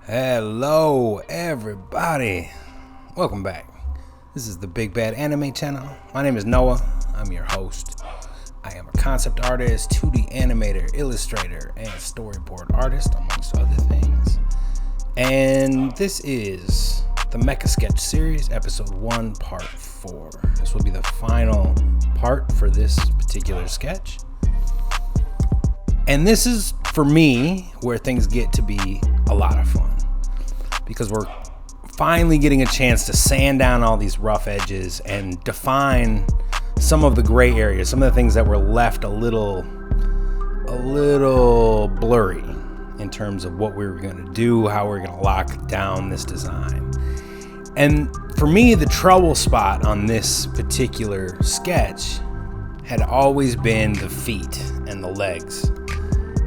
Hello everybody, welcome back. This is the Bad Anime Channel. My name is Noah, I'm your host. I am a concept artist, 2D animator, illustrator, and storyboard artist, amongst other things. And this is the Mecha Sketch Series, Episode 1, Part 4. This will be the final part for this particular sketch. And this is, for me, where things get to be a lot of fun. Because we're finally getting a chance to sand down all these rough edges and define some of the gray areas, some of the things that were left a little blurry in terms of what we were going to do, how we're going to lock down this design. And for me, the trouble spot on this particular sketch had always been the feet and the legs.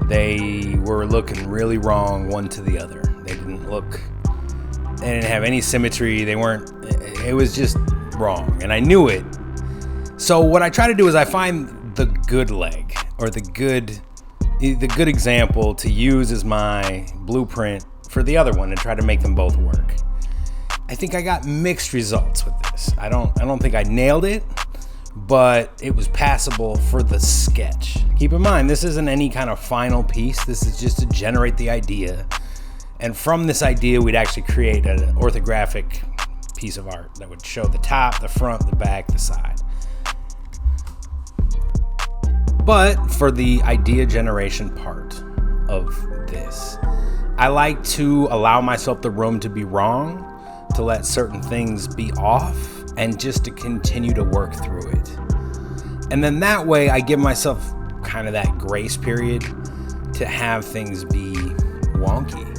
They were looking really wrong one to the other. They didn't have any symmetry. It was just wrong. And I knew it. So what I try to do is I find the good leg or the good example to use as my blueprint for the other one and try to make them both work. I think I got mixed results with this. I don't think I nailed it, but it was passable for the sketch. Keep in mind, this isn't any kind of final piece. This is just to generate the idea. And from this idea, we'd actually create an orthographic piece of art that would show the top, the front, the back, the side. But for the idea generation part of this, I like to allow myself the room to be wrong, to let certain things be off, and just to continue to work through it. And then that way, I give myself kind of that grace period to have things be wonky.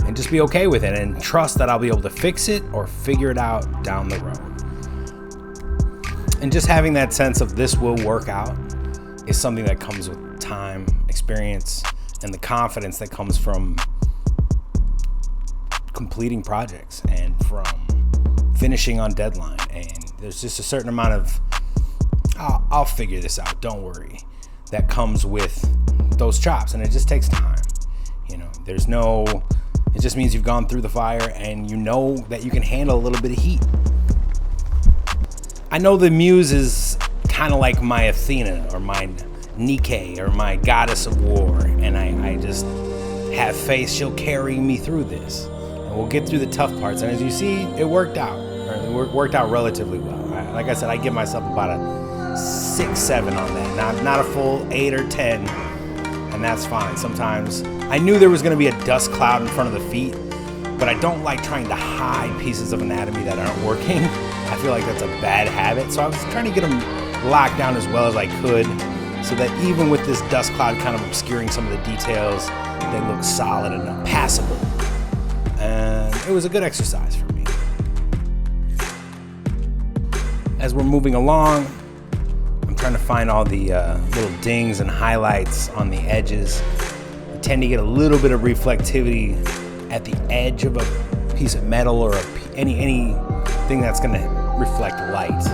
And just be okay with it and trust that I'll be able to fix it or figure it out down the road. And just having that sense of this will work out is something that comes with time, experience, and the confidence that comes from completing projects and from finishing on deadline. And there's just a certain amount of, I'll figure this out, don't worry, that comes with those chops. And it just takes time. It just means you've gone through the fire and you know that you can handle a little bit of heat. I know the muse is kind of like my Athena or my Nike or my goddess of war, and I just have faith she'll carry me through this. And we'll get through the tough parts. And as you see, it worked out. It worked out relatively well. Like I said, I give myself about a 6, 7 on that. Not a full 8 or 10. And that's fine. Sometimes I knew there was going to be a dust cloud in front of the feet, but I don't like trying to hide pieces of anatomy that aren't working. I feel like that's a bad habit. So I was trying to get them locked down as well as I could so that even with this dust cloud kind of obscuring some of the details, they look solid and passable. And it was a good exercise for me. As we're moving along, I'm trying to find all the little dings and highlights on the edges. You tend to get a little bit of reflectivity at the edge of a piece of metal or anything that's going to reflect light.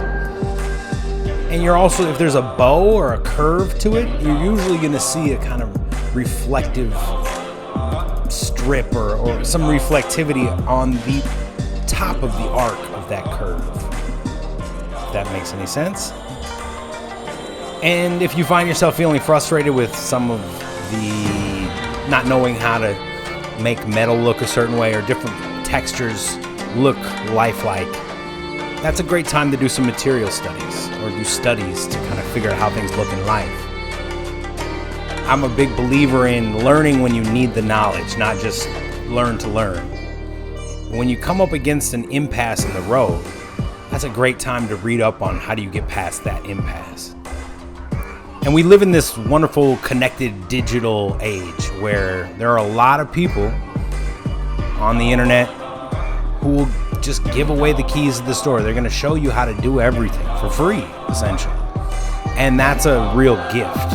And you're also, if there's a bow or a curve to it, you're usually going to see a kind of reflective strip or some reflectivity on the top of the arc of that curve. If that makes any sense. And if you find yourself feeling frustrated with some of the not knowing how to make metal look a certain way or different textures look lifelike, that's a great time to do some material studies or do studies to kind of figure out how things look in life. I'm a big believer in learning when you need the knowledge, not just learn to learn. When you come up against an impasse in the road, that's a great time to read up on how do you get past that impasse. And we live in this wonderful connected digital age where there are a lot of people on the internet who will just give away the keys to the store. They're going to show you how to do everything for free, essentially. And that's a real gift.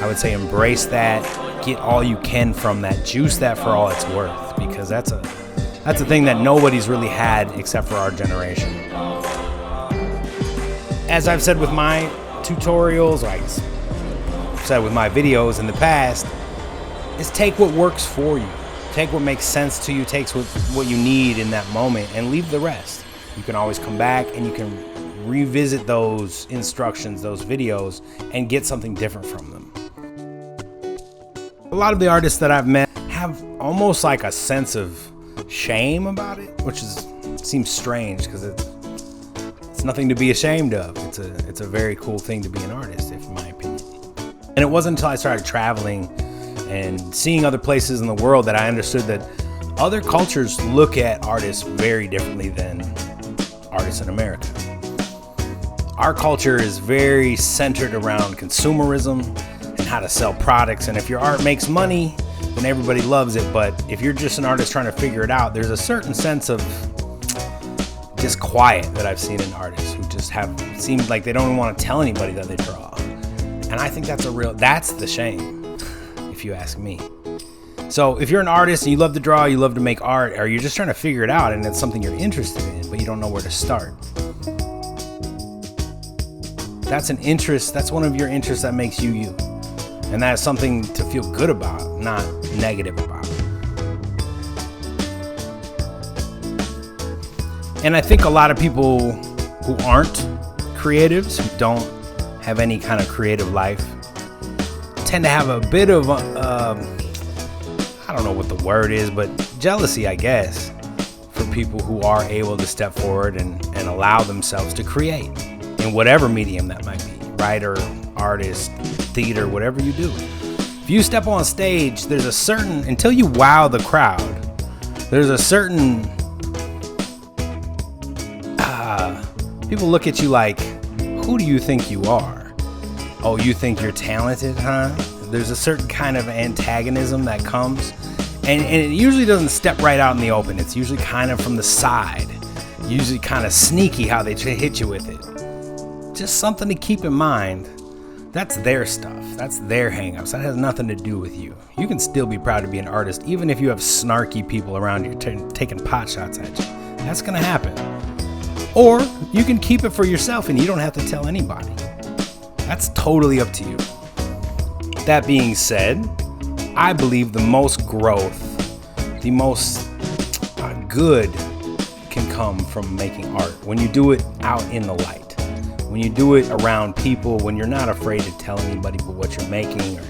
I would say embrace that, get all you can from that, juice that for all it's worth, because that's a thing that nobody's really had except for our generation. As I've said with my tutorials, I've said with my videos in the past, is take what works for you. Take what makes sense to you, takes what you need in that moment, and leave the rest. You can always come back and you can revisit those instructions, those videos, and get something different from them. A lot of the artists that I've met have almost like a sense of shame about it, which seems strange because it's nothing to be ashamed of. It's a very cool thing to be an artist, in my opinion. And it wasn't until I started traveling and seeing other places in the world that I understood that other cultures look at artists very differently than artists in America. Our culture is very centered around consumerism and how to sell products. And if your art makes money, then everybody loves it. But if you're just an artist trying to figure it out, there's a certain sense of just quiet that I've seen in artists who just it seems like they don't even want to tell anybody that they draw. And I think that's the shame, if you ask me. So if you're an artist and you love to draw, you love to make art, or you're just trying to figure it out and it's something you're interested in, but you don't know where to start. That's an interest. That's one of your interests that makes you you. And that is something to feel good about, not negative about. And I think a lot of people who aren't creatives, who don't have any kind of creative life, tend to have a bit of, I don't know what the word is, but jealousy, I guess, for people who are able to step forward and allow themselves to create in whatever medium that might be, writer, artist, theater, whatever you do. If you step on stage, there's a certain, until you wow the crowd, there's a certain, people look at you like, who do you think you are? Oh, you think you're talented, huh? There's a certain kind of antagonism that comes, and it usually doesn't step right out in the open. It's usually kind of from the side, usually kind of sneaky how they hit you with it. Just something to keep in mind. That's their stuff. That's their hangups. That has nothing to do with you. You can still be proud to be an artist, even if you have snarky people around you taking pot shots at you. That's gonna happen. Or you can keep it for yourself and you don't have to tell anybody. That's totally up to you. That being said, I believe the most growth, the most good can come from making art when you do it out in the light. When you do it around people, when you're not afraid to tell anybody what you're making, or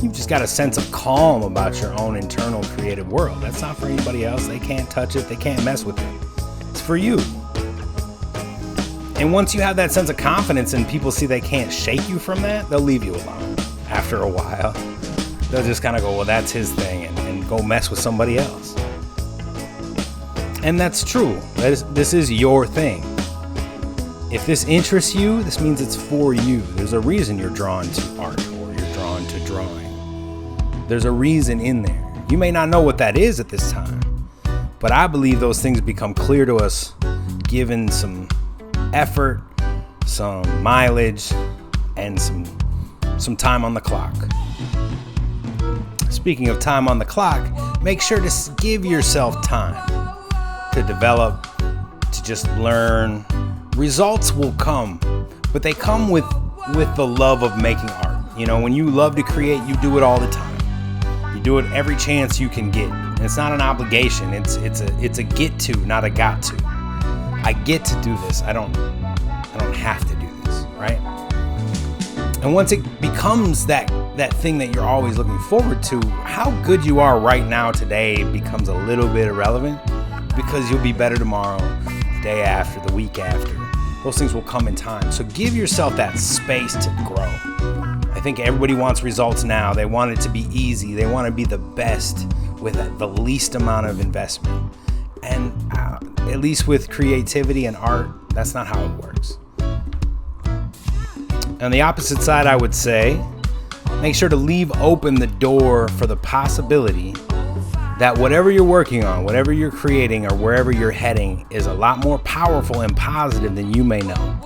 you've just got a sense of calm about your own internal creative world. That's not for anybody else. They can't touch it. They can't mess with it. It's for you. And once you have that sense of confidence and people see they can't shake you from that, they'll leave you alone after a while. They'll just kind of go, well, that's his thing, and go mess with somebody else. And that's true. This is your thing. If this interests you, this means it's for you. There's a reason you're drawn to art or you're drawn to drawing. There's a reason in there. You may not know what that is at this time, but I believe those things become clear to us given some effort, some mileage, and some time on the clock. Speaking of time on the clock, make sure to give yourself time to develop, to just learn. Results will come, but they come with the love of making art. You know, when you love to create, you do it all the time. You do it every chance you can get. And it's not an obligation. It's a get to, not a got to. I get to do this. I don't have to do this, right? And once it becomes that thing that you're always looking forward to, how good you are right now today becomes a little bit irrelevant, because you'll be better tomorrow, the day after, the week after. Those things will come in time. So give yourself that space to grow. I think everybody wants results now. They want it to be easy. They want to be the best with the least amount of investment. And at least with creativity and art, that's not how it works. On the opposite side, I would say, make sure to leave open the door for the possibility that whatever you're working on, whatever you're creating, or wherever you're heading is a lot more powerful and positive than you may know.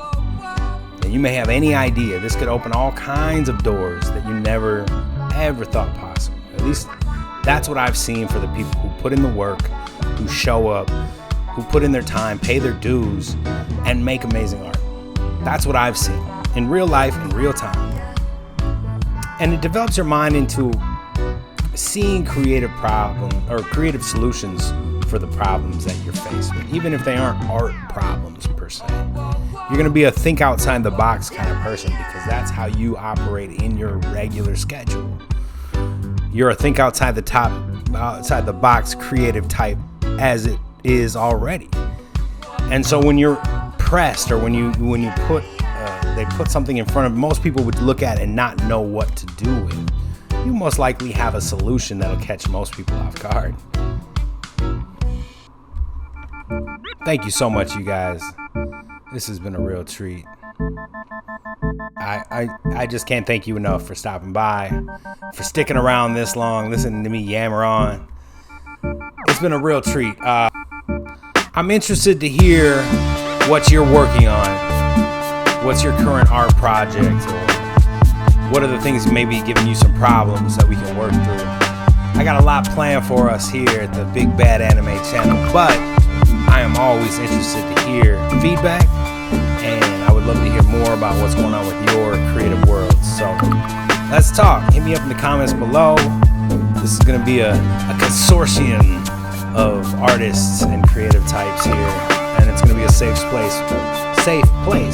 And you may have any idea. This could open all kinds of doors that you never, ever thought possible. At least that's what I've seen for the people who put in the work, who show up, who put in their time, pay their dues, and make amazing art. That's what I've seen in real life, in real time. And it develops your mind into seeing creative problems or creative solutions for the problems that you're faced with, even if they aren't art problems per se. You're going to be a think outside the box kind of person because that's how you operate in your regular schedule. You're a think outside the box creative type as it is already. And so when you're pressed, or when you put they put something in front of, most people would look at it and not know what to do with, you most likely have a solution that'll catch most people off guard. Thank you so much, you guys. This has been a real treat. I just can't thank you enough for stopping by, for sticking around this long, listening to me yammer on. It's been a real treat. I'm interested to hear what you're working on. What's your current art project? Or what are the things maybe giving you some problems that we can work through? I got a lot planned for us here at the Big Bad Anime Channel, but I am always interested to hear feedback, and I would love to hear more about what's going on with your creative world. So let's talk. Hit me up in the comments below. This is going to be a consortium of artists and creative types here, and it's going to be a safe place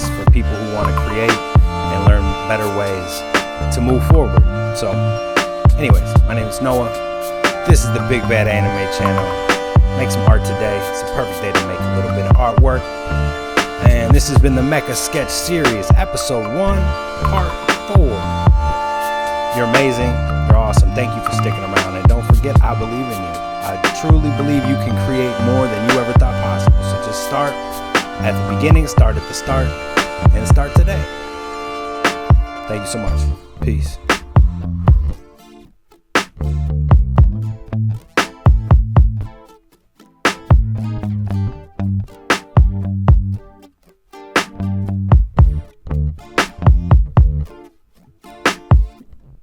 for people who want to create and learn better ways to move forward. So anyways, my name is Noah. This is the Big Bad Anime Channel. Make some art today. It's a perfect day to make a little bit of artwork. And this has been the Mecha Sketch Series, Episode 1, Part 4. You're amazing. You're awesome. Thank you for sticking around. And don't forget, I believe in you. I truly believe you can create more than you ever thought possible. So just start at the beginning, start at the start, and start today. Thank you so much. Peace.